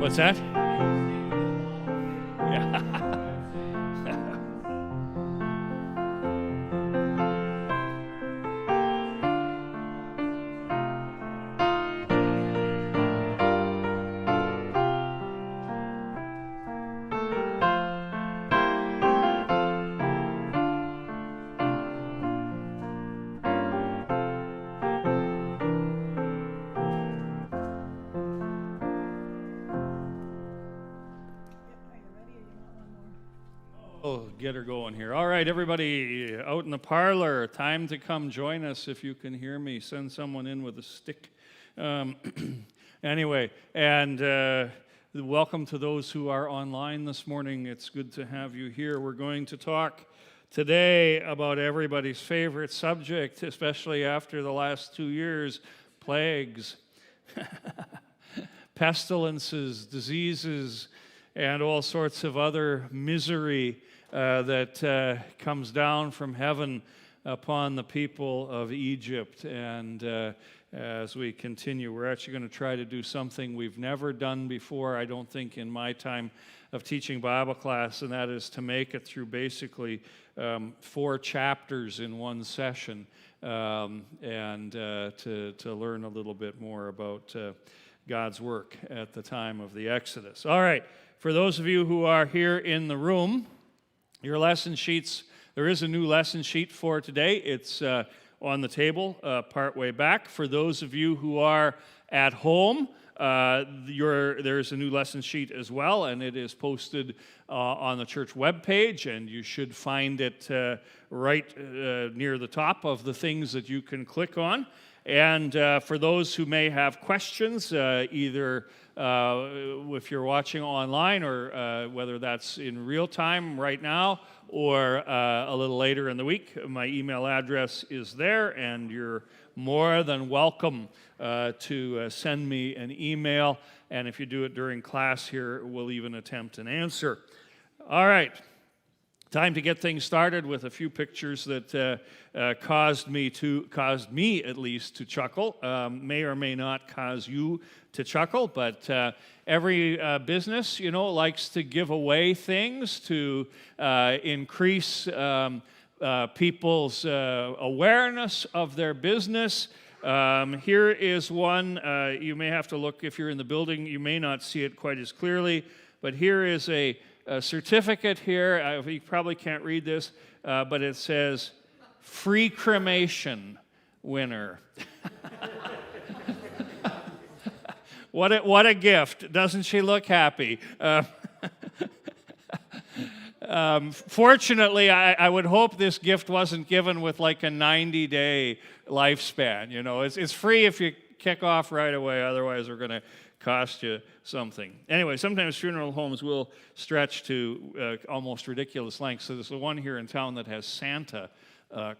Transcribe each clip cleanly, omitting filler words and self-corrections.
What's that? Yeah. Get her going here. All right, everybody out in the parlor, time to come join us. If you can hear me, send someone in with a stick. Anyway, and welcome to those who are online this morning. It's good to have you here. We're going to talk today about everybody's favorite subject, especially after the last 2 years, plagues, pestilences, diseases, and all sorts of other misery that comes down from heaven upon the people of Egypt. And as we continue, we're actually going to try to do something we've never done before, I don't think, in my time of teaching Bible class, and that is to make it through basically 4 chapters in one session, and to learn a little bit more about God's work at the time of the Exodus. All right, for those of you who are here in the room, your lesson sheets, there is a new lesson sheet for today. It's on the table partway back. For those of you who are at home, there's a new lesson sheet as well, and it is posted on the church webpage, and you should find it right near the top of the things that you can click on. And for those who may have questions, either if you're watching online or whether that's in real time right now or a little later in the week, my email address is there, and you're more than welcome to send me an email. And if you do it during class here, we'll even attempt an answer. All right. Time to get things started with a few pictures that caused me at least to chuckle. May or may not cause you to chuckle, but every business, likes to give away things to increase people's awareness of their business. Here is one. You may have to look if you're in the building. You may not see it quite as clearly, but here is a certificate here. You probably can't read this, but it says free cremation winner. What a gift. Doesn't she look happy? Fortunately, I would hope this gift wasn't given with like a 90-day lifespan. It's free if you kick off right away. Otherwise, we're going to cost you something. Anyway, sometimes funeral homes will stretch to almost ridiculous lengths. So there's the one here in town that has Santa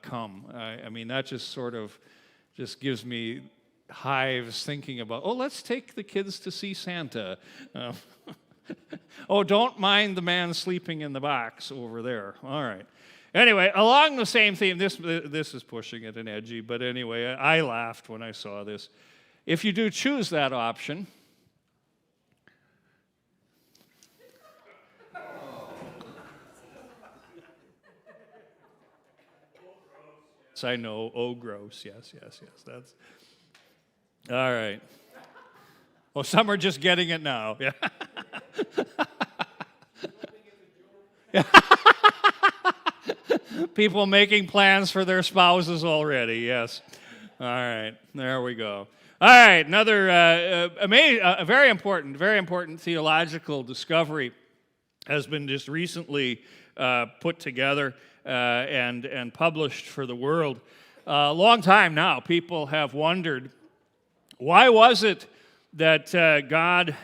come. I mean, that just sort of just gives me hives thinking about, let's take the kids to see Santa. Don't mind the man sleeping in the box over there. All right. Anyway, along the same theme, this is pushing it and edgy, but anyway, I laughed when I saw this. If you do choose that option, I know, gross, yes, that's, all right. Some are just getting it now, yeah. People making plans for their spouses already, yes. All right, there we go. All right, another a very important theological discovery has been just recently put together and published for the world. A long time now, people have wondered, why was it that God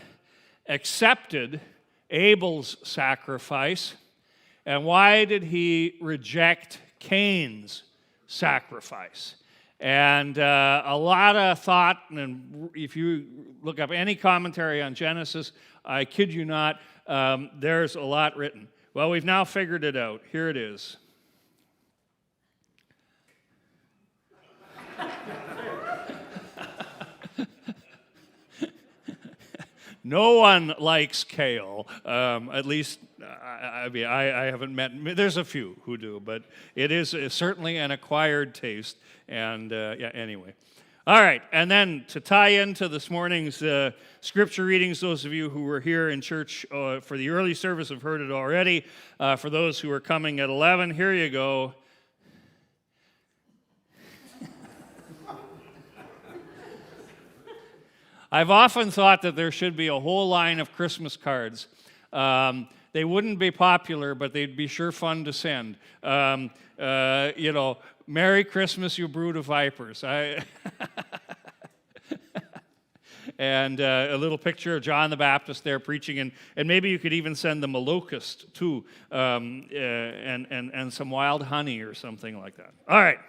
accepted Abel's sacrifice, and why did he reject Cain's sacrifice? And a lot of thought, and if you look up any commentary on Genesis, I kid you not, there's a lot written. Well, we've now figured it out. Here it is. No one likes kale. At least, I mean, I haven't met. There's a few who do, but it is certainly an acquired taste. And yeah, anyway. All right, and then to tie into this morning's scripture readings, those of you who were here in church for the early service have heard it already. For those who are coming at 11, here you go. I've often thought that there should be a whole line of Christmas cards. They wouldn't be popular, but they'd be sure fun to send. Merry Christmas, you brood of vipers. And a little picture of John the Baptist there preaching, and maybe you could even send them a locust too, and some wild honey or something like that. All right.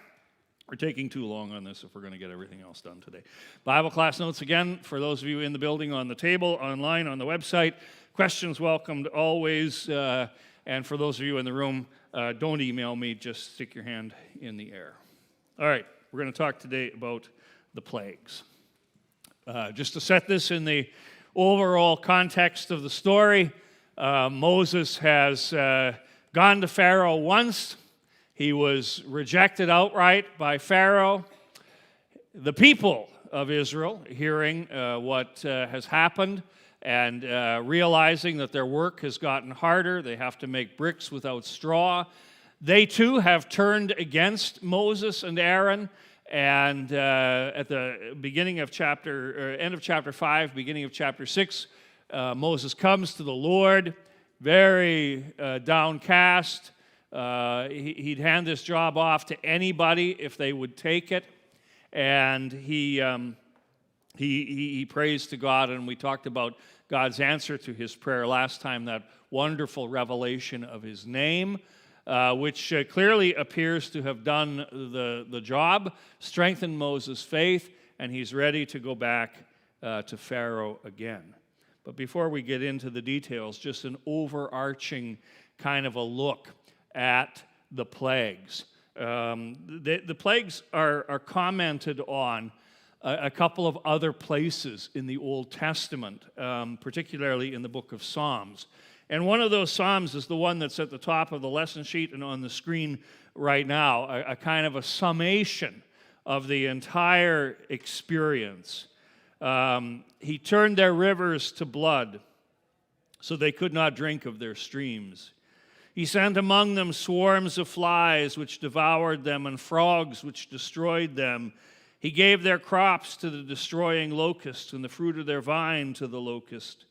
We're taking too long on this if we're going to get everything else done today. Bible class notes again for those of you in the building, on the table, online, on the website. Questions welcomed always. And for those of you in the room, don't email me, just stick your hand in the air. All right, we're going to talk today about the plagues. Just to set this in the overall context of the story, Moses has gone to Pharaoh once. He was rejected outright by Pharaoh. The people of Israel, hearing what has happened and realizing that their work has gotten harder, they have to make bricks without straw, they too have turned against Moses and Aaron. And at the beginning of end of chapter 5, beginning of chapter 6, Moses comes to the Lord, very downcast. He'd hand this job off to anybody if they would take it, and he prays to God, and we talked about God's answer to his prayer last time, that wonderful revelation of his name, which clearly appears to have done the job, strengthened Moses' faith, and he's ready to go back to Pharaoh again. But before we get into the details, just an overarching kind of a look at the plagues. The plagues are commented on a couple of other places in the Old Testament, particularly in the book of Psalms. And one of those Psalms is the one that's at the top of the lesson sheet and on the screen right now, a kind of a summation of the entire experience. He turned their rivers to blood, so they could not drink of their streams. He sent among them swarms of flies, which devoured them, and frogs, which destroyed them. He gave their crops to the destroying locust, and the fruit of their vine to the locust.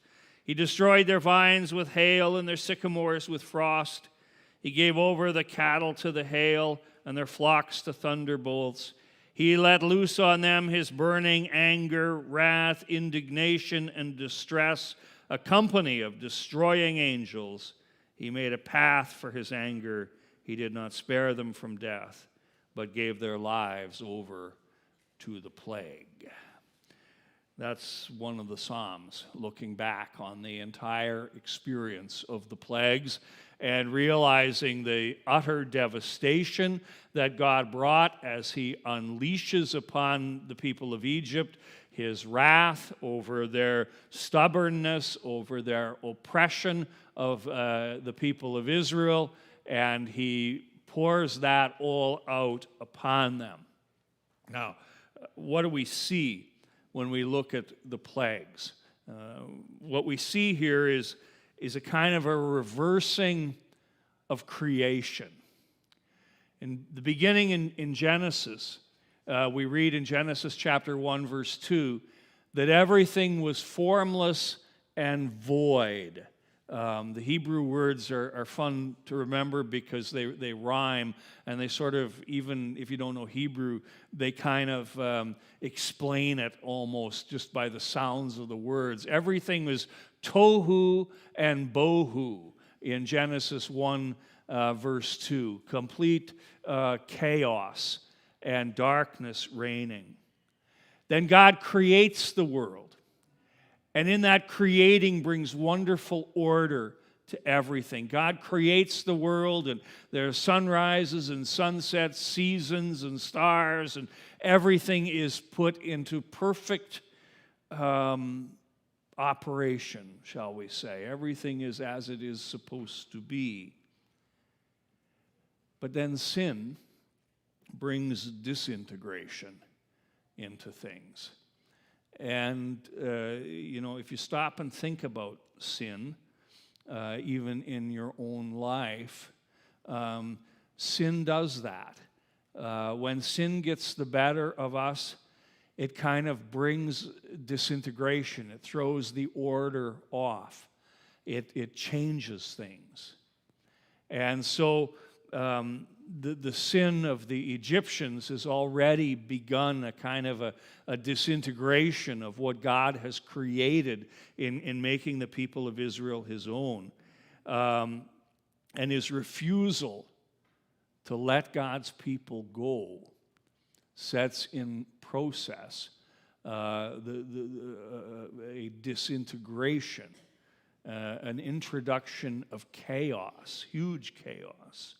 He destroyed their vines with hail, and their sycamores with frost. He gave over the cattle to the hail, and their flocks to thunderbolts. He let loose on them his burning anger, wrath, indignation, and distress, a company of destroying angels. He made a path for his anger. He did not spare them from death, but gave their lives over to the plague. That's one of the Psalms, looking back on the entire experience of the plagues and realizing the utter devastation that God brought as he unleashes upon the people of Egypt his wrath over their stubbornness, over their oppression of the people of Israel, and he pours that all out upon them. Now, what do we see when we look at the plagues? What we see here is a kind of a reversing of creation. In the beginning in Genesis, we read in Genesis chapter 1, verse 2, that everything was formless and void. The Hebrew words are fun to remember because they rhyme, and they sort of, even if you don't know Hebrew, they kind of explain it almost just by the sounds of the words. Everything was tohu and bohu in Genesis 1, verse 2. Complete chaos and darkness reigning. Then God creates the world. And in that creating brings wonderful order to everything. God creates the world, and there are sunrises and sunsets, seasons and stars, and everything is put into perfect operation, shall we say. Everything is as it is supposed to be. But then sin brings disintegration into things. And, if you stop and think about sin, even in your own life, sin does that. When sin gets the better of us, it kind of brings disintegration. It throws the order off. It changes things. And so the sin of the Egyptians has already begun a kind of a disintegration of what God has created in making the people of Israel his own. And his refusal to let God's people go sets in process a disintegration, an introduction of chaos, huge chaos,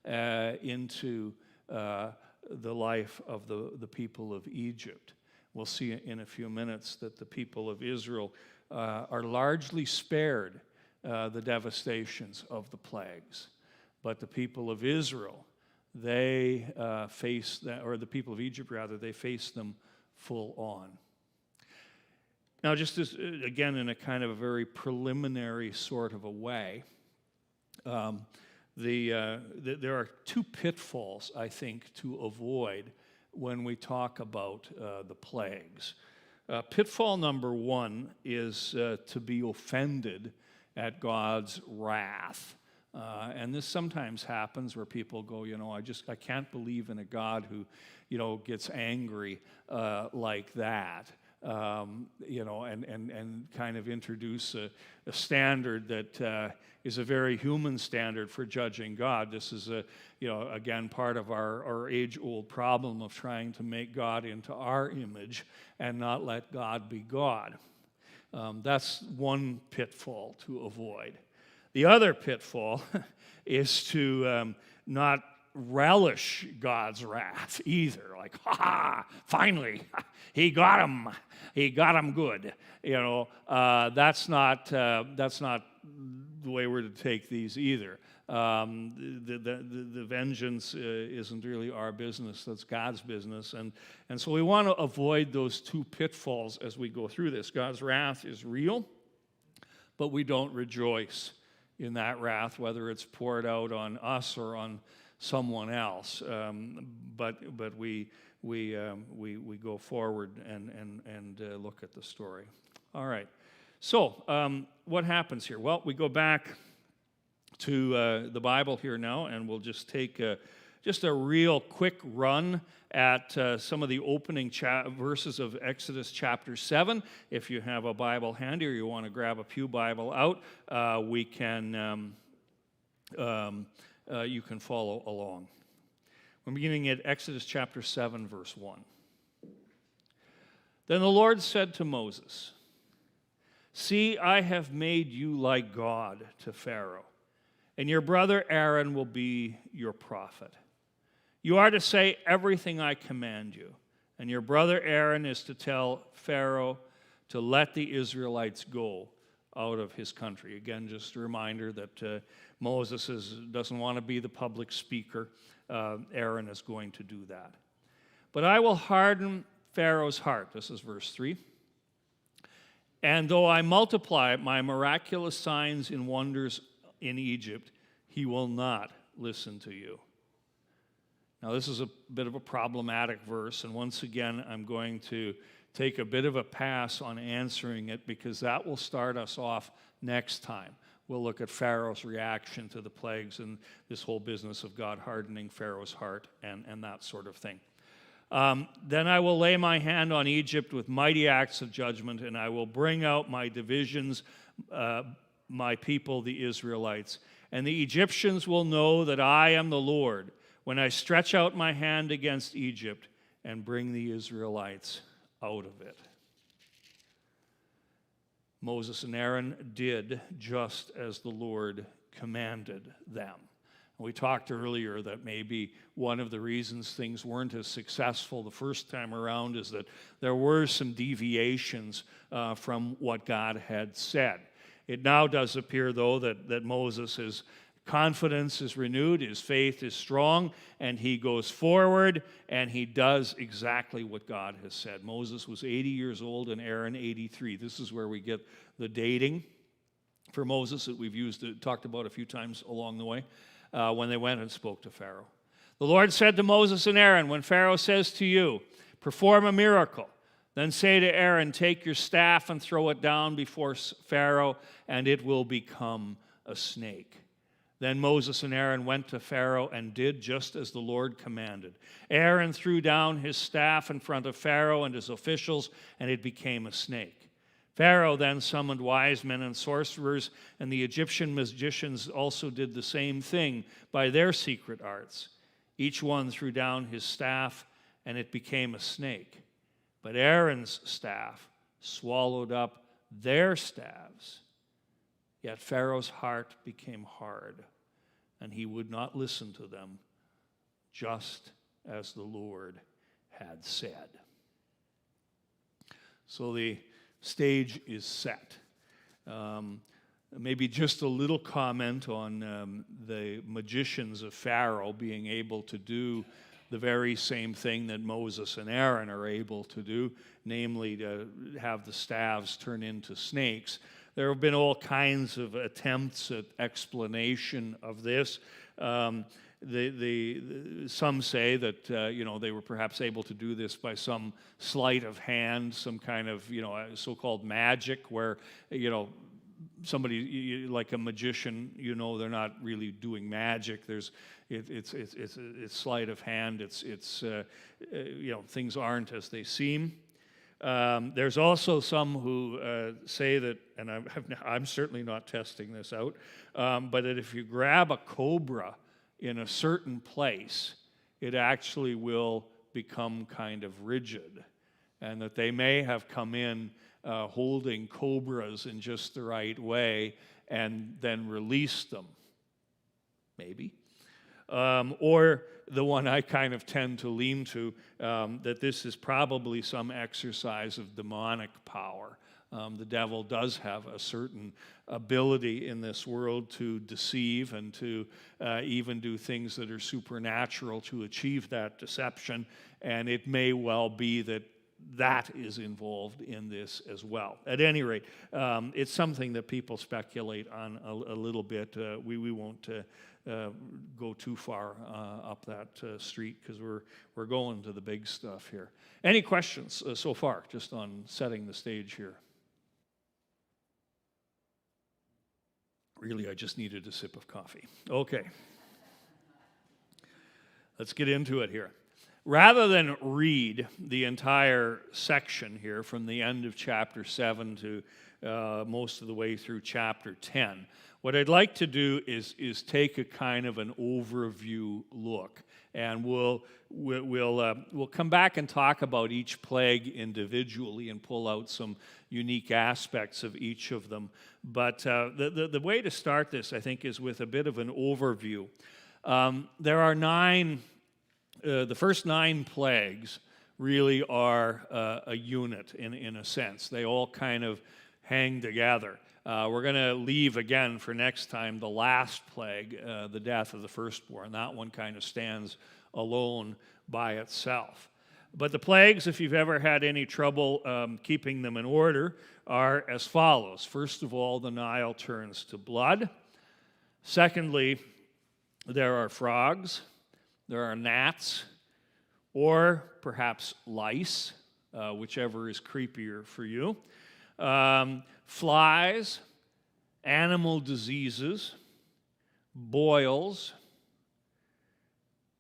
into the life of the people of Egypt. We'll see in a few minutes that the people of Israel are largely spared the devastations of the plagues. But the people of Israel, they face that, or the people of Egypt rather, they face them full on. Now, just as, again, in a kind of a very preliminary sort of a way, there are two pitfalls, I think, to avoid when we talk about the plagues. Pitfall number one is to be offended at God's wrath. And this sometimes happens where people go, I can't believe in a God who, gets angry like that. And kind of introduce a standard that is a very human standard for judging God. This is, again, part of our age-old problem of trying to make God into our image and not let God be God. That's one pitfall to avoid. The other pitfall is to not relish God's wrath either. Like, finally, he got him good. That's not the way we're to take these either. The vengeance isn't really our business, that's God's business. And so we want to avoid those two pitfalls as we go through this. God's wrath is real, but we don't rejoice in that wrath, whether it's poured out on us or on someone else. But we go forward and look at the story. All right. So what happens here? Well, we go back to the Bible here now, and we'll just take just a real quick run at some of the opening verses of Exodus chapter 7. If you have a Bible handy or you want to grab a pew Bible out, you can follow along. We're beginning at Exodus chapter 7, verse 1. Then the Lord said to Moses, "See, I have made you like God to Pharaoh, and your brother Aaron will be your prophet. You are to say everything I command you, and your brother Aaron is to tell Pharaoh to let the Israelites go out of his country." Again, just a reminder that Moses doesn't want to be the public speaker. Aaron is going to do that. "But I will harden Pharaoh's heart." This is verse 3. "And though I multiply my miraculous signs and wonders in Egypt, he will not listen to you." Now, this is a bit of a problematic verse, and once again, I'm going to take a bit of a pass on answering it because that will start us off next time. We'll look at Pharaoh's reaction to the plagues and this whole business of God hardening Pharaoh's heart and that sort of thing. "Then I will lay my hand on Egypt with mighty acts of judgment, and I will bring out my divisions, my people, the Israelites. And the Egyptians will know that I am the Lord when I stretch out my hand against Egypt and bring the Israelites out of it." Moses and Aaron did just as the Lord commanded them. We talked earlier that maybe one of the reasons things weren't as successful the first time around is that there were some deviations from what God had said. It now does appear, though, that Moses' confidence is renewed, his faith is strong, and he goes forward, and he does exactly what God has said. Moses was 80 years old and Aaron 83. This is where we get the dating for Moses that we've talked about a few times along the way. When they went and spoke to Pharaoh. The Lord said to Moses and Aaron, when Pharaoh says to you, perform a miracle, then say to Aaron, take your staff and throw it down before Pharaoh, and it will become a snake. Then Moses and Aaron went to Pharaoh and did just as the Lord commanded. Aaron threw down his staff in front of Pharaoh and his officials, and it became a snake. Pharaoh then summoned wise men and sorcerers, and the Egyptian magicians also did the same thing by their secret arts. Each one threw down his staff, and it became a snake. But Aaron's staff swallowed up their staves. Yet Pharaoh's heart became hard, and he would not listen to them, just as the Lord had said. So the stage is set. Maybe just a little comment on the magicians of Pharaoh being able to do the very same thing that Moses and Aaron are able to do, namely to have the staves turn into snakes. There have been all kinds of attempts at explanation of this. Some say that they were perhaps able to do this by some sleight of hand, some kind of so-called magic, where somebody like a magician, they're not really doing magic. It's sleight of hand. Things aren't as they seem. There's also some who say that, and I'm certainly not testing this out, but that if you grab a cobra in a certain place, it actually will become kind of rigid, and that they may have come in holding cobras in just the right way and then released them, maybe. Or the one I kind of tend to lean to, that this is probably some exercise of demonic power. The devil does have a certain ability in this world to deceive and to even do things that are supernatural to achieve that deception, and it may well be that is involved in this as well. At any rate, it's something that people speculate on a little bit. We won't go too far up that street because we're going to the big stuff here. Any questions so far, just on setting the stage here? Really, I just needed a sip of coffee. Okay. Let's get into it here. Rather than read the entire section here from the end of chapter 7 to most of the way through chapter 10, what I'd like to do is take a kind of an overview look, and we'll come back and talk about each plague individually and pull out some unique aspects of each of them. But the way to start this, I think, is with a bit of an overview. There are 9. The first 9 plagues really are a unit in a sense. They all kind of hang together. We're going to leave again for next time the last plague, the death of the firstborn. That one kind of stands alone by itself. But the plagues, if you've ever had any trouble keeping them in order, are as follows. First of all, the Nile turns to blood. Secondly, there are frogs. There are gnats, or perhaps lice, whichever is creepier for you. Flies, animal diseases, boils,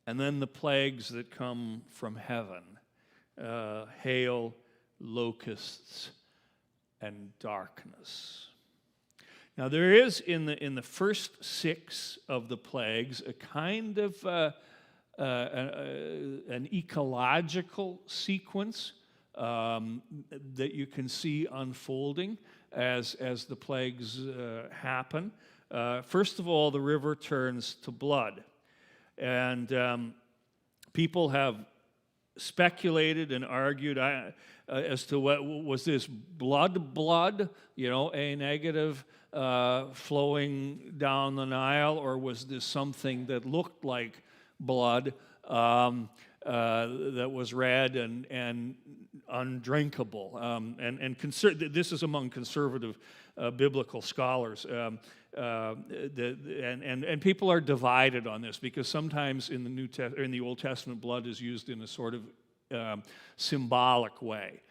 and then the plagues that come from heaven, hail, locusts, and darkness. Now there is in the first 6 of the plagues a kind of an ecological sequence that you can see unfolding as the plagues happen. First of all, the river turns to blood. And people have speculated and argued as to what was this blood, A negative, flowing down the Nile, or was this something that looked like blood that was red and undrinkable? This is among conservative biblical scholars. And people are divided on this, because sometimes in the Old Testament, blood is used in a sort of symbolic way.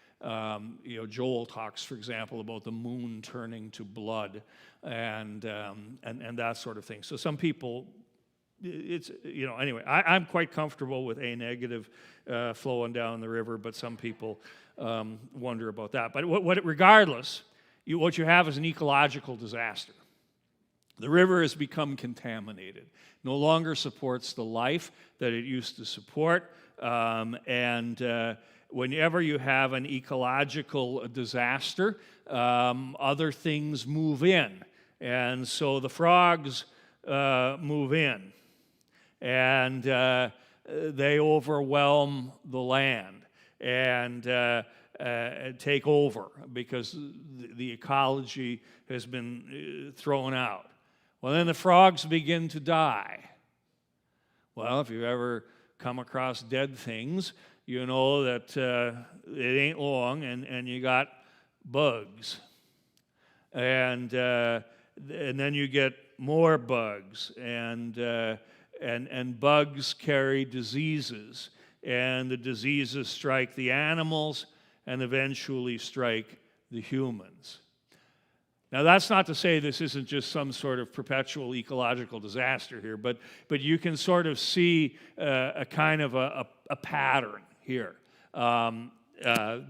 Joel talks, for example, about the moon turning to blood, and that sort of thing. So some people, anyway, I'm quite comfortable with A negative flowing down the river, but some people wonder about that. But regardless, what you have is an ecological disaster. The river has become contaminated, no longer supports the life that it used to support, and whenever you have an ecological disaster, other things move in. And so the frogs move in, and they overwhelm the land and take over, because the ecology has been thrown out. Well, then the frogs begin to die. Well, if you've ever come across dead things, you know that it ain't long, and you got bugs. And then you get more bugs, and bugs carry diseases, and the diseases strike the animals and eventually strike the humans. Now, that's not to say this isn't just some sort of perpetual ecological disaster here, but you can sort of see a kind of a pattern here.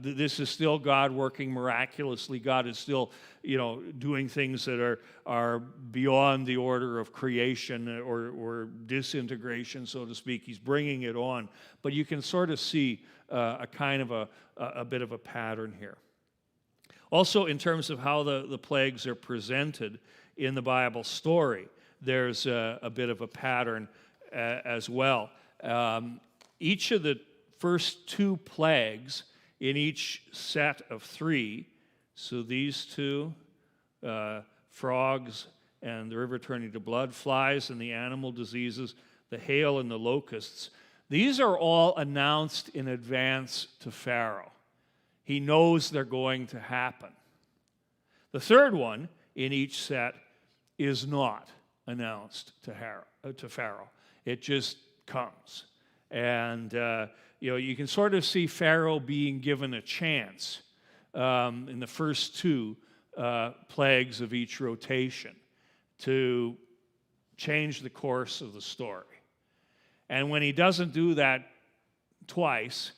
This is still God working miraculously. God is still, doing things that are beyond the order of creation or disintegration, so to speak. He's bringing it on, but you can sort of see a kind of a bit of a pattern here. Also, in terms of how the plagues are presented in the Bible story, there's a bit of a pattern as well. Each of the first two plagues in each set of three, so these two, frogs and the river turning to blood, flies and the animal diseases, the hail and the locusts, these are all announced in advance to Pharaoh. He knows they're going to happen. The third one in each set is not announced to Pharaoh. It just comes. And you can sort of see Pharaoh being given a chance in the first two plagues of each rotation to change the course of the story. And when he doesn't do that twice,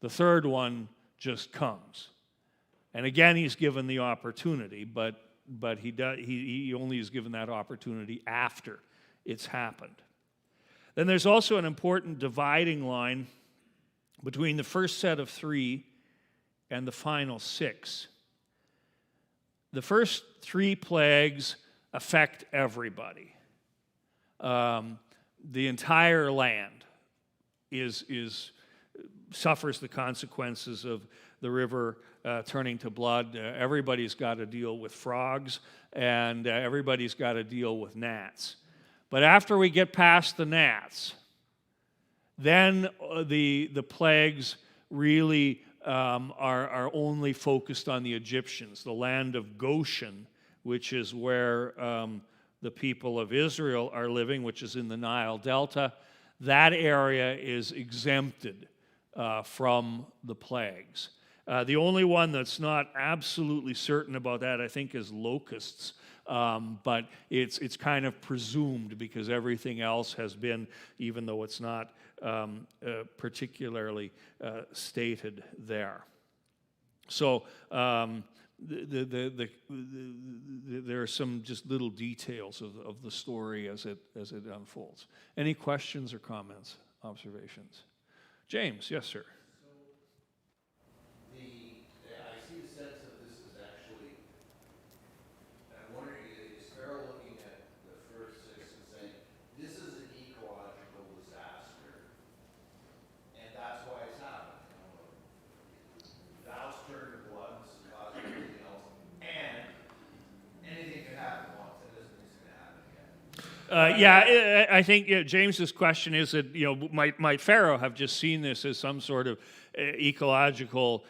the third one just comes. And again, he's given the opportunity, but he only is given that opportunity after it's happened. Then there's also an important dividing line between the first set of three and the final six. The first three plagues affect everybody. The entire land suffers the consequences of the river turning to blood. Everybody's got to deal with frogs, and everybody's got to deal with gnats. But after we get past the gnats, then the plagues really are only focused on the Egyptians, the land of Goshen, which is where the people of Israel are living, which is in the Nile Delta. That area is exempted from the plagues. The only one that's not absolutely certain about that, I think, is locusts. But it's kind of presumed, because everything else has been, even though it's not particularly stated there. So there are some just little details of the story as it unfolds. Any questions or comments, observations? James, yes, sir. I see the sense that this is actually, I'm wondering, is Pharaoh looking at I think James's question is that might Pharaoh have just seen this as some sort of ecological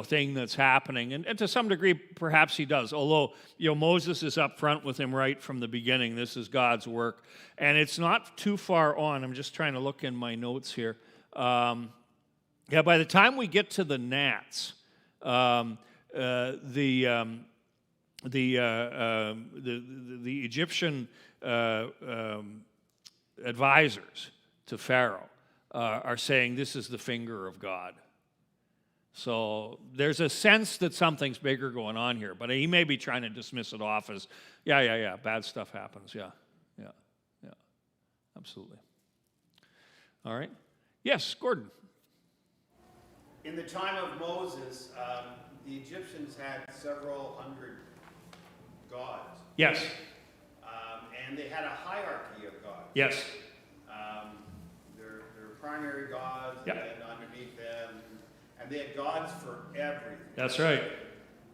thing that's happening, and to some degree perhaps he does. Although Moses is up front with him right from the beginning. This is God's work, and it's not too far on. I'm just trying to look in my notes here. By the time we get to the gnats, the Egyptian advisors to Pharaoh are saying this is the finger of God. So there's a sense that something's bigger going on here, but he may be trying to dismiss it off as, bad stuff happens. Yeah, absolutely. All right. Yes, Gordon. In the time of Moses, the Egyptians had several hundred gods. Yes. And they had a hierarchy of gods. Yes. Their primary gods, yep. And underneath them, and they had gods for everything. That's right.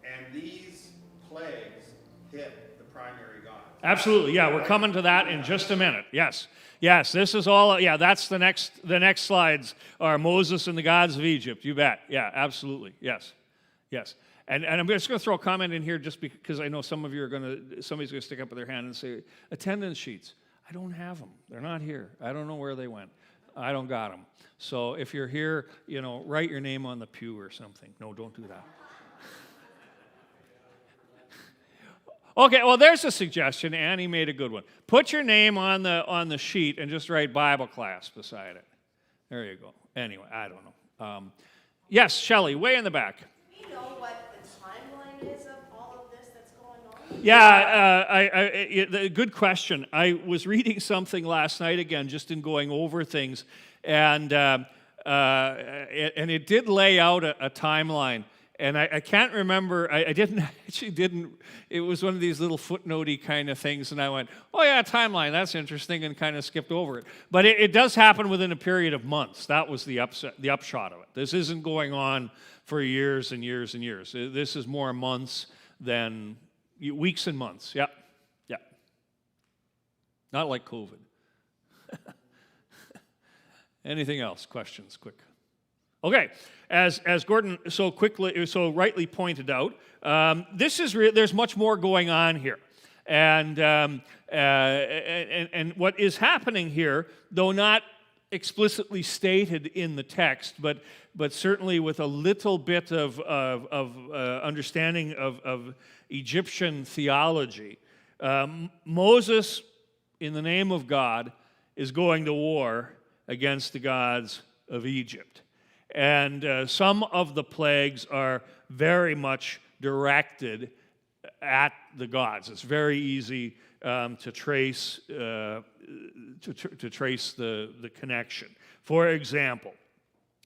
And these plagues hit the primary gods. Absolutely, yeah. We're coming to that in just a minute. Yes. This is all. Yeah, that's the next slides are Moses and the gods of Egypt. You bet. Yeah, absolutely. Yes. And I'm just going to throw a comment in here just because I know somebody's going to stick up their hand and say, attendance sheets. I don't have them. They're not here. I don't know where they went. I don't got them. So if you're here, write your name on the pew or something. No, don't do that. Okay, well, there's a suggestion. Annie made a good one. Put your name on the sheet and just write Bible class beside it. There you go. Anyway, I don't know. Yes, Shelley, way in the back. Do you know what the timeline is of all of this that's going on? Yeah, good question. I was reading something last night again, just in going over things, and it did lay out a timeline. And I can't remember, I didn't. It was one of these little footnotey kind of things, and I went, oh yeah, timeline, that's interesting, and kind of skipped over it. But it does happen within a period of months. That was the upshot of it. This isn't going on for years and years and years. This is more months than weeks and months. Yep. Not like COVID. Anything else? Questions? Quick. Okay, as Gordon so rightly pointed out, there's much more going on here, and what is happening here, though not explicitly stated in the text, but certainly with a little bit of understanding of Egyptian theology, Moses, in the name of God, is going to war against the gods of Egypt. And some of the plagues are very much directed at the gods. It's very easy to trace the connection. For example,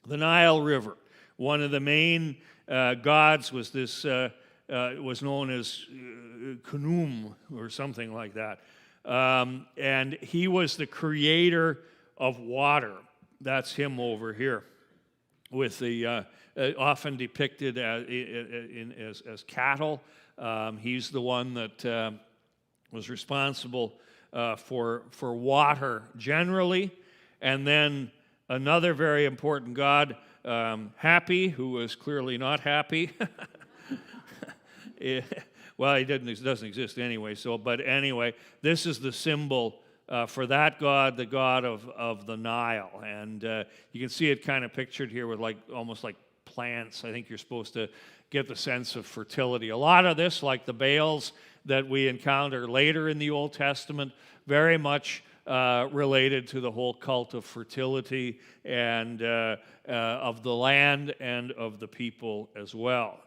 the Nile River. One of the main gods was was known as Khnum or something like that, and he was the creator of water. That's him over here, with the often depicted as cattle. He's the one that was responsible for water generally. And then another very important god, Happy, who was clearly not happy. Well, he doesn't exist anyway. But anyway, this is the symbol for that god, the god of the Nile. And you can see it kind of pictured here with almost like plants. I think you're supposed to get the sense of fertility. A lot of this, like the Baals that we encounter later in the Old Testament, very much related to the whole cult of fertility and of the land and of the people as well.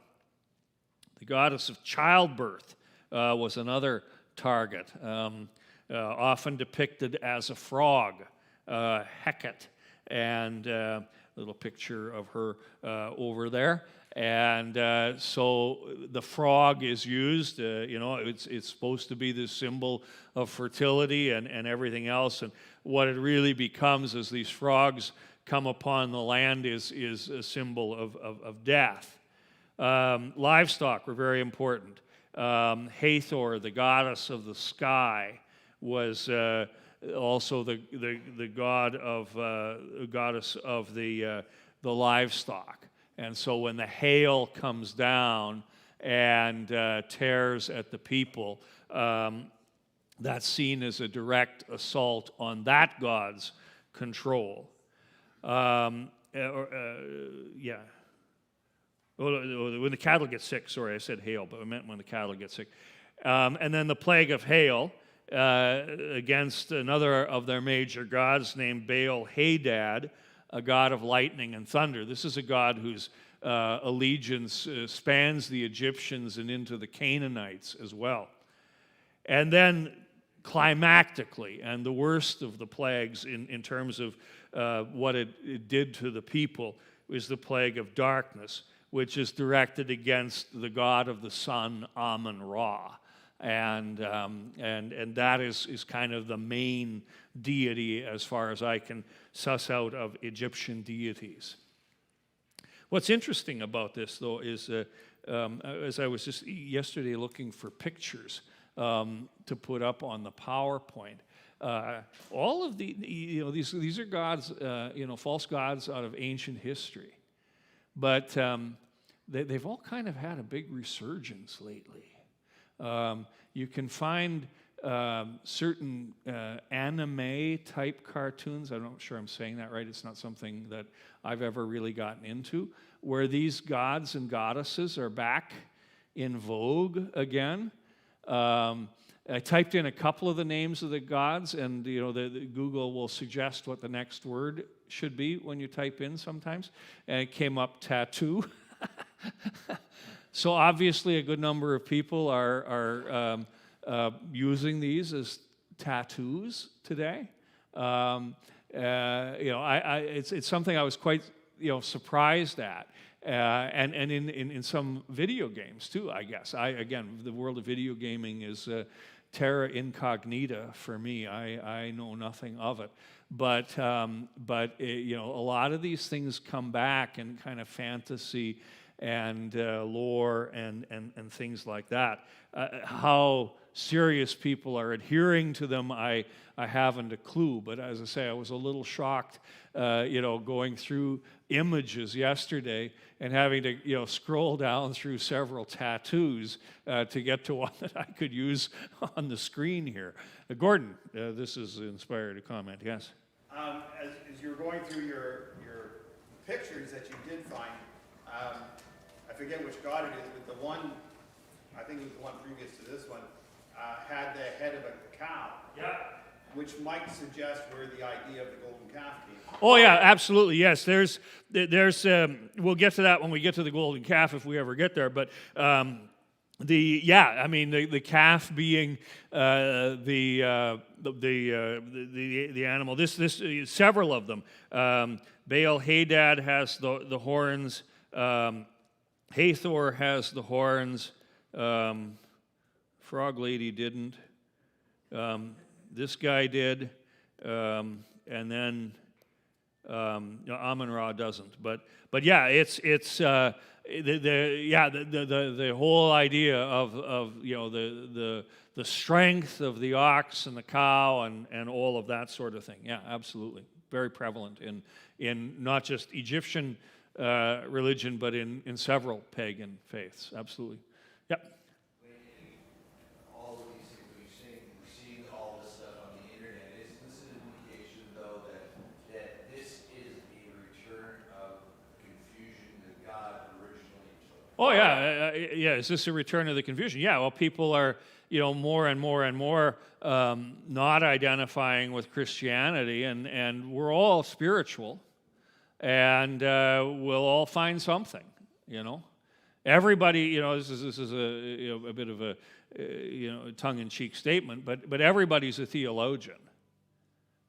The goddess of childbirth was another target. Often depicted as a frog, Hecate, and a little picture of her over there. And so the frog is used, it's supposed to be this symbol of fertility and everything else. And what it really becomes as these frogs come upon the land is a symbol of death. Livestock were very important. Hathor, the goddess of the sky, was also the god of goddess of the livestock. And so when the hail comes down and tears at the people, that's seen as a direct assault on that god's control. Yeah. When the cattle get sick, sorry, I said hail, but I meant when the cattle get sick. And then the plague of hail against another of their major gods named Baal-Hadad, a god of lightning and thunder. This is a god whose allegiance spans the Egyptians and into the Canaanites as well. And then climactically, and the worst of the plagues in terms of what it did to the people, was the plague of darkness, which is directed against the god of the sun, Amun-Ra. And that is kind of the main deity as far as I can suss out of Egyptian deities. What's interesting about this, though, is as I was just yesterday looking for pictures to put up on the PowerPoint, all of these are gods, false gods out of ancient history, but they've all kind of had a big resurgence lately. You can find certain anime-type cartoons. I'm not sure I'm saying that right. It's not something that I've ever really gotten into, where these gods and goddesses are back in vogue again. I typed in a couple of the names of the gods, and the Google will suggest what the next word should be when you type in sometimes, and it came up tattoo. So obviously, a good number of people are using these as tattoos today. It's something I was quite surprised at, and in some video games too. I guess again, the world of video gaming is terra incognita for me. I know nothing of it, but a lot of these things come back in kind of fantasy and lore and things like that. How serious people are adhering to them, I haven't a clue. But as I say, I was a little shocked, going through images yesterday and having to, scroll down through several tattoos to get to one that I could use on the screen here. Gordon, this is inspired a comment. Yes. As you're going through your pictures that you did find, I forget which god it is, but the one, I think it was the one previous to this one, had the head of a cow. Yeah. Which might suggest where the idea of the golden calf came from. Oh yeah, absolutely. Yes, there's we'll get to that when we get to the golden calf if we ever get there. But the calf being the animal. This several of them. Baal-Hadad has the horns. Hathor has the horns. Frog Lady didn't. This guy did, and then Amun-Ra doesn't. But yeah, it's the whole idea of the strength of the ox and the cow and all of that sort of thing. Yeah, absolutely, very prevalent in not just Egyptian religion, but in several pagan faiths. Absolutely. Yep. Oh yeah, Is this a return of the confusion? Yeah. Well, people are, more and more and more not identifying with Christianity, and we're all spiritual, and we'll all find something. Everybody. This is a bit of a tongue-in-cheek statement, but everybody's a theologian.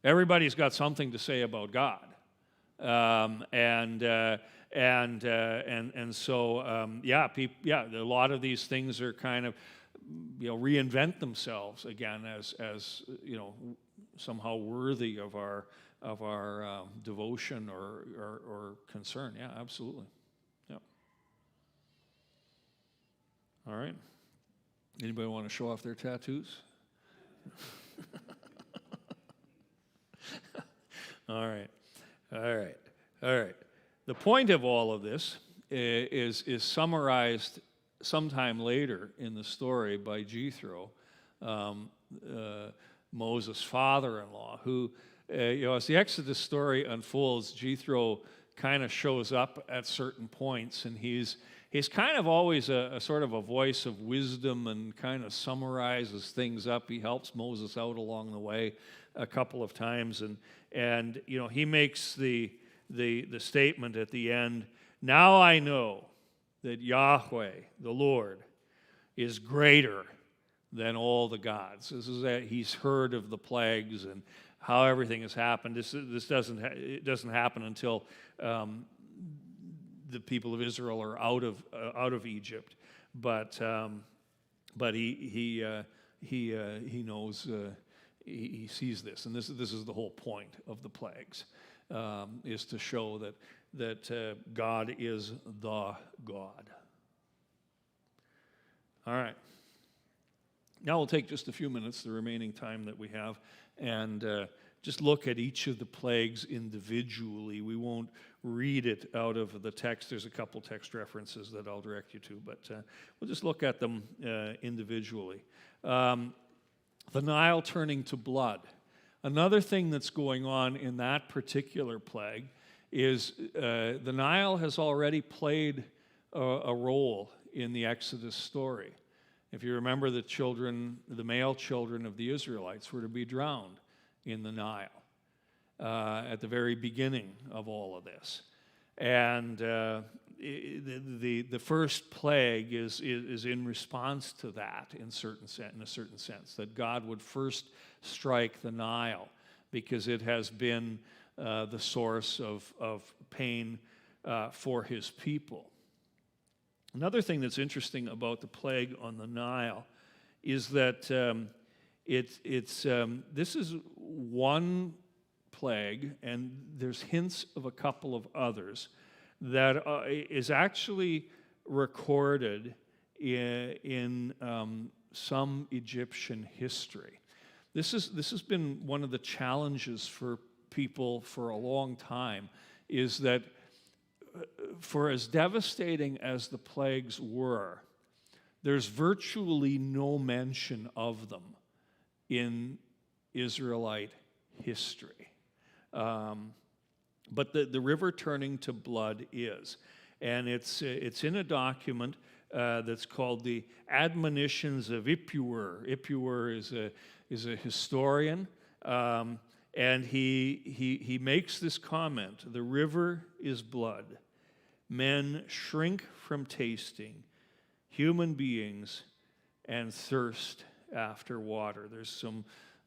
Everybody's got something to say about God, so a lot of these things are kind of reinvent themselves again as somehow worthy of our devotion or concern. Yeah, absolutely. Yeah. All right. Anybody want to show off their tattoos? All right. All right. All right. The point of all of this is summarized sometime later in the story by Jethro, Moses' father-in-law, who, as the Exodus story unfolds, Jethro kind of shows up at certain points, and he's kind of always a sort of a voice of wisdom and kind of summarizes things up. He helps Moses out along the way a couple of times, and he makes the statement at the end, "Now I know that Yahweh, the Lord, is greater than all the gods." This is that he's heard of the plagues and how everything has happened. This doesn't happen until the people of Israel are out of Egypt, but he knows, he sees this, and this is the whole point of the plagues, is to show that God is the God. All right. Now we'll take just a few minutes, the remaining time that we have, and just look at each of the plagues individually. We won't read it out of the text. There's a couple text references that I'll direct you to, but we'll just look at them individually. The Nile turning to blood. Another thing that's going on in that particular plague is the Nile has already played a role in the Exodus story. If you remember, the male children of the Israelites were to be drowned in the Nile at the very beginning of all of this. And the first plague is in response to that in a certain sense, that God would first strike the Nile because it has been the source of pain for his people. Another thing that's interesting about the plague on the Nile is that this is one plague, and there's hints of a couple of others that is actually recorded in some Egyptian history. This has been one of the challenges for people for a long time, is that for as devastating as the plagues were, there's virtually no mention of them in Israelite history. But the river turning to blood is. And it's in a document that's called the Admonitions of Ipuwer. Ipuwer is a historian, and he makes this comment: "The river is blood. Men shrink from tasting, human beings, and thirst after water." There's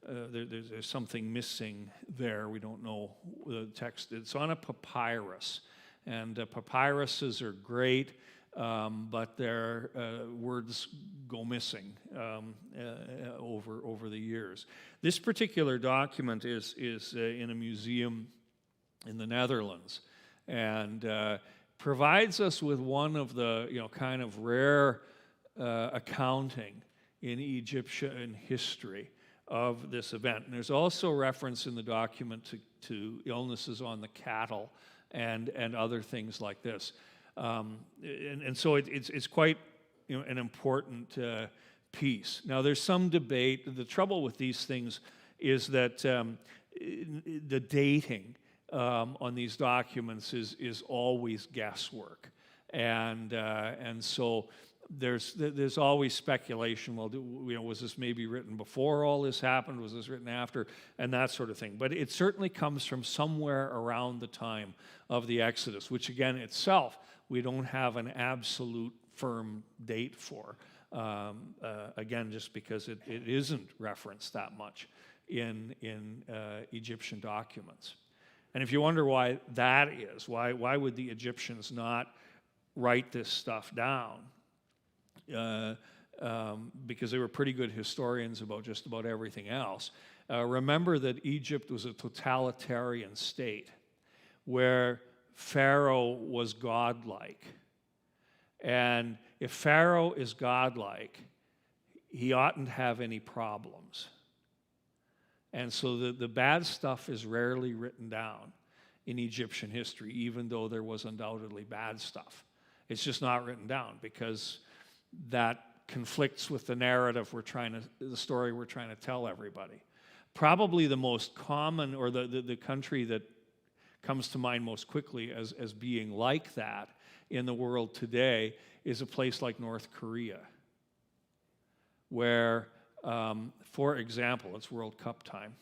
there's something missing there. We don't know the text. It's on a papyrus, and papyruses are great, but their words go missing over the years. This particular document is in a museum in the Netherlands, and provides us with one of the kind of rare accounting in Egyptian history of this event. And there's also reference in the document to illnesses on the cattle and other things like this. And so it's quite an important piece. Now there's some debate. The trouble with these things is that the dating on these documents is always guesswork, and so there's always speculation. Well, was this maybe written before all this happened? Was this written after? And that sort of thing. But it certainly comes from somewhere around the time of the Exodus, which again itself we don't have an absolute firm date for. Again, just because it isn't referenced that much in Egyptian documents. And if you wonder why that is, why would the Egyptians not write this stuff down? Because they were pretty good historians about just about everything else. Remember that Egypt was a totalitarian state where Pharaoh was godlike. And if Pharaoh is godlike, he oughtn't have any problems. And so the bad stuff is rarely written down in Egyptian history, even though there was undoubtedly bad stuff. It's just not written down because that conflicts with the narrative the story we're trying to tell everybody. Probably the most common, or the country that comes to mind most quickly as being like that in the world today is a place like North Korea, where, for example, it's World Cup time.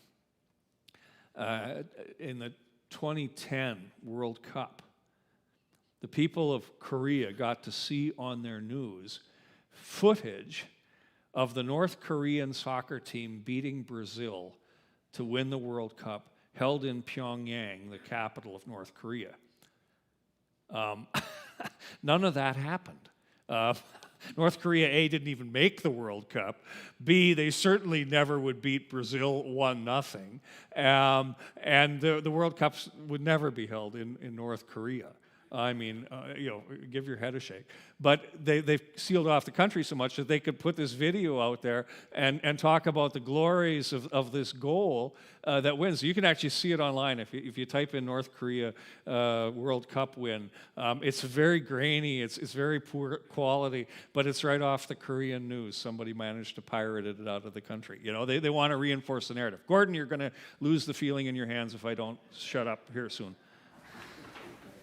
In the 2010 World Cup, the people of Korea got to see on their news footage of the North Korean soccer team beating Brazil to win the World Cup, held in Pyongyang, the capital of North Korea. None of that happened. North Korea, A, didn't even make the World Cup. B, they certainly never would beat Brazil 1-0. And the World Cups would never be held in North Korea. I mean, give your head a shake. But they've sealed off the country so much that they could put this video out there and talk about the glories of this goal that wins. You can actually see it online if you type in North Korea World Cup win. It's very grainy, it's very poor quality, but it's right off the Korean news. Somebody managed to pirate it out of the country. They want to reinforce the narrative. Gordon, you're going to lose the feeling in your hands if I don't shut up here soon.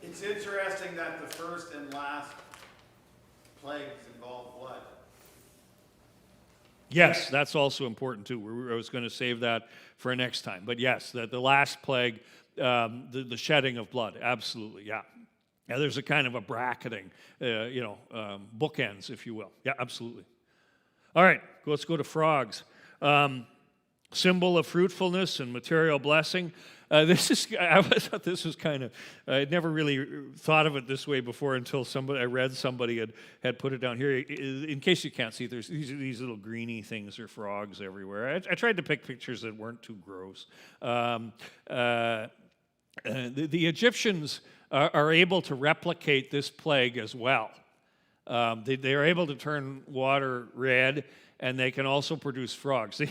It's interesting that the first and last plagues involve blood. Yes, that's also important too. I was going to save that for next time. But yes, the last plague, the shedding of blood, absolutely, yeah. Yeah, there's a kind of a bracketing, bookends, if you will. Yeah, absolutely. All right, let's go to frogs. Symbol of fruitfulness and material blessing. I thought this was kind of, I'd never really thought of it this way before until I read somebody had put it down here. In case you can't see, there's these little greeny things or frogs everywhere. I tried to pick pictures that weren't too gross. The Egyptians are able to replicate this plague as well. They are able to turn water red, and they can also produce frogs.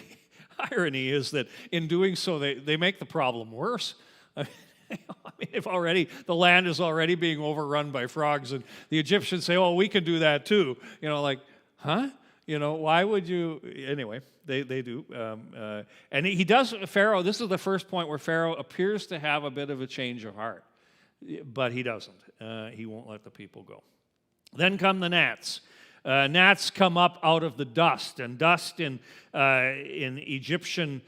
Irony is that in doing so, they make the problem worse. I mean, the land is already being overrun by frogs, and the Egyptians say, "Oh, we can do that too." Huh? Why would you? Anyway, they do, and he does. Pharaoh. This is the first point where Pharaoh appears to have a bit of a change of heart, but he doesn't. He won't let the people go. Then come the gnats. Gnats come up out of the dust, and dust in Egyptian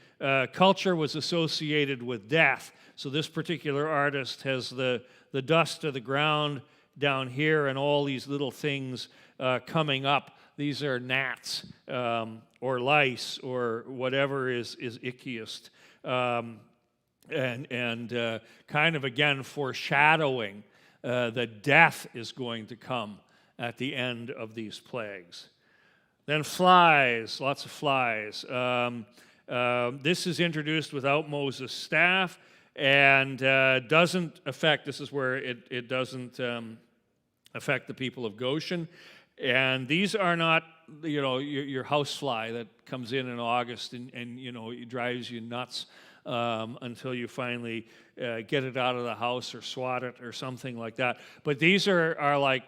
culture was associated with death. So this particular artist has the dust of the ground down here and all these little things coming up. These are gnats or lice or whatever is ickiest, and kind of again foreshadowing that death is going to come at the end of these plagues. Then flies, lots of flies. This is introduced without Moses' staff and doesn't affect, this is where it doesn't affect the people of Goshen. And these are not, your house fly that comes in August and it drives you nuts until you finally get it out of the house or swat it or something like that. But these are like,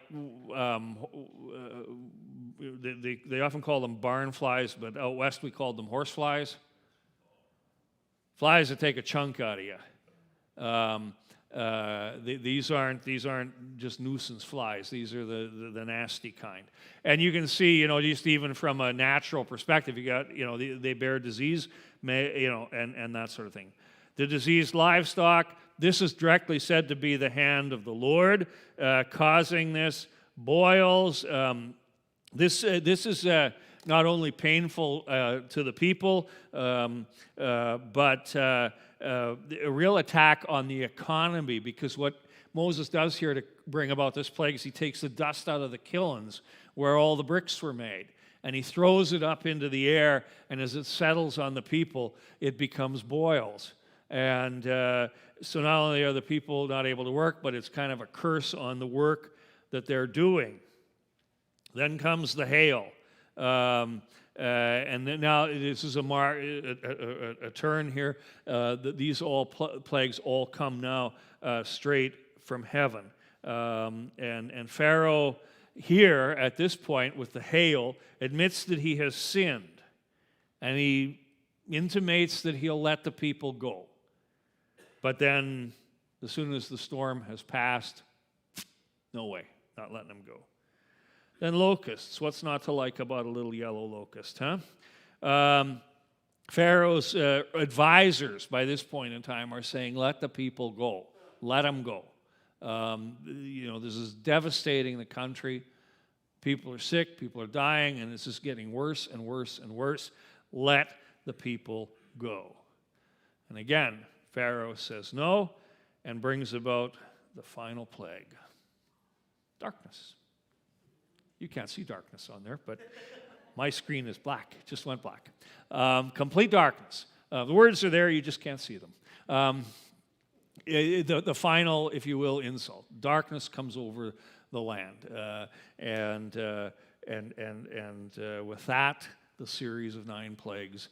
they often call them barn flies, but out west we called them horse flies. Flies that take a chunk out of you. These aren't just nuisance flies. These are the nasty kind. And you can see, just even from a natural perspective, you got, they bear disease, and that sort of thing. The diseased livestock, this is directly said to be the hand of the Lord causing this. Boils, this is not only painful to the people, but a real attack on the economy, because what Moses does here to bring about this plague is he takes the dust out of the kilns where all the bricks were made, and he throws it up into the air, and as it settles on the people, it becomes boils. And so not only are the people not able to work, but it's kind of a curse on the work that they're doing. Then comes the hail. And then now this is a turn here. These plagues all come now straight from heaven. And Pharaoh here at this point with the hail admits that he has sinned, and he intimates that he'll let the people go. But then as soon as the storm has passed, no way, not letting them go. Then locusts. What's not to like about a little yellow locust, huh? Pharaoh's advisors by this point in time are saying, let the people go. Let them go. This is devastating the country. People are sick, people are dying, and it's just getting worse and worse and worse. Let the people go. And again, Pharaoh says no and brings about the final plague. Darkness. You can't see darkness on there, but my screen is black. It just went black. Complete darkness. The words are there, you just can't see them. The final, if you will, insult. Darkness comes over the land. And with that, the series of 9 plagues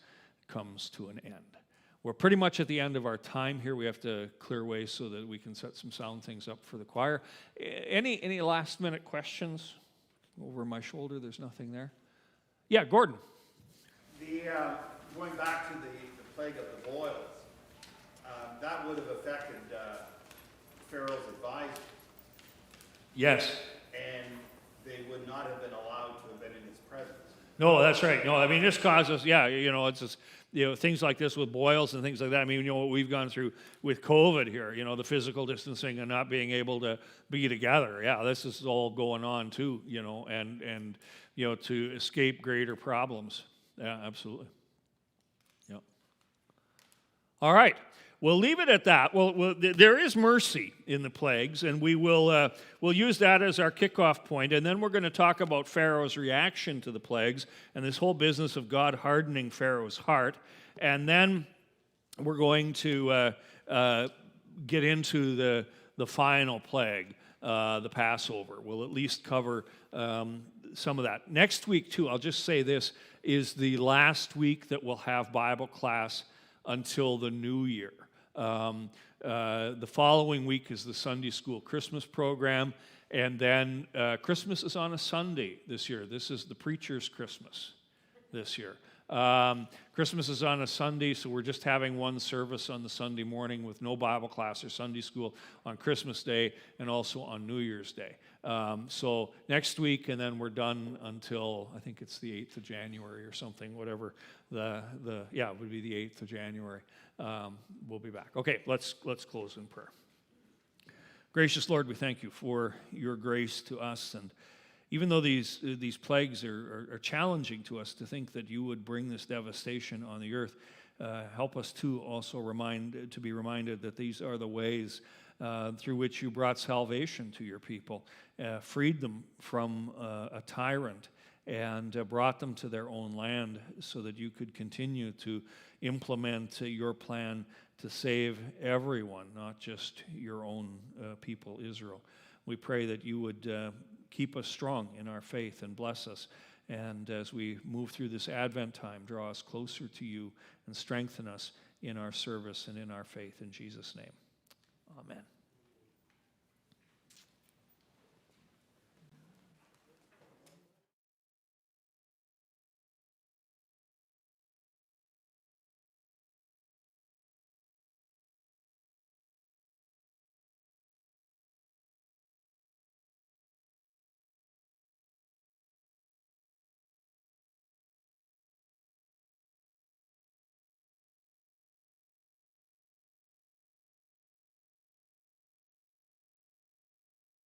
comes to an end. We're pretty much at the end of our time here. We have to clear away so that we can set some sound things up for the choir. Any last-minute questions? Over my shoulder, there's nothing there. Yeah, Gordon. Going back to the plague of the boils, that would have affected Pharaoh's advisors. Yes. And they would not have been allowed to have been in his presence. No, that's right. No, I mean, this causes, it's just, things like this with boils and things like that. I mean, what we've gone through with COVID here, the physical distancing and not being able to be together. Yeah, this is all going on too, and to escape greater problems. Yeah, absolutely. Yeah. All right. We'll leave it at that. Well, there is mercy in the plagues, and we'll use that as our kickoff point, and then we're going to talk about Pharaoh's reaction to the plagues and this whole business of God hardening Pharaoh's heart, and then we're going to get into the final plague, the Passover. We'll at least cover some of that. Next week, too, I'll just say this, is the last week that we'll have Bible class until the new year. The following week is the Sunday School Christmas program, and then Christmas is on a Sunday this year. This is the preacher's Christmas this year. Christmas is on a Sunday, so we're just having one service on the Sunday morning with no Bible class or Sunday school on Christmas Day and also on New Year's Day. So next week, and then we're done until, I think it's the 8th of January or something, whatever. It would be the 8th of January. We'll be back. Okay, let's close in prayer. Gracious Lord, we thank you for your grace to us, and even though these plagues are challenging to us, to think that you would bring this devastation on the earth, help us to also be reminded that these are the ways through which you brought salvation to your people, freed them from a tyrant, and brought them to their own land so that you could continue to implement your plan to save everyone, not just your own people, Israel. We pray that you would keep us strong in our faith and bless us. And as we move through this Advent time, draw us closer to you and strengthen us in our service and in our faith. In Jesus' name, amen.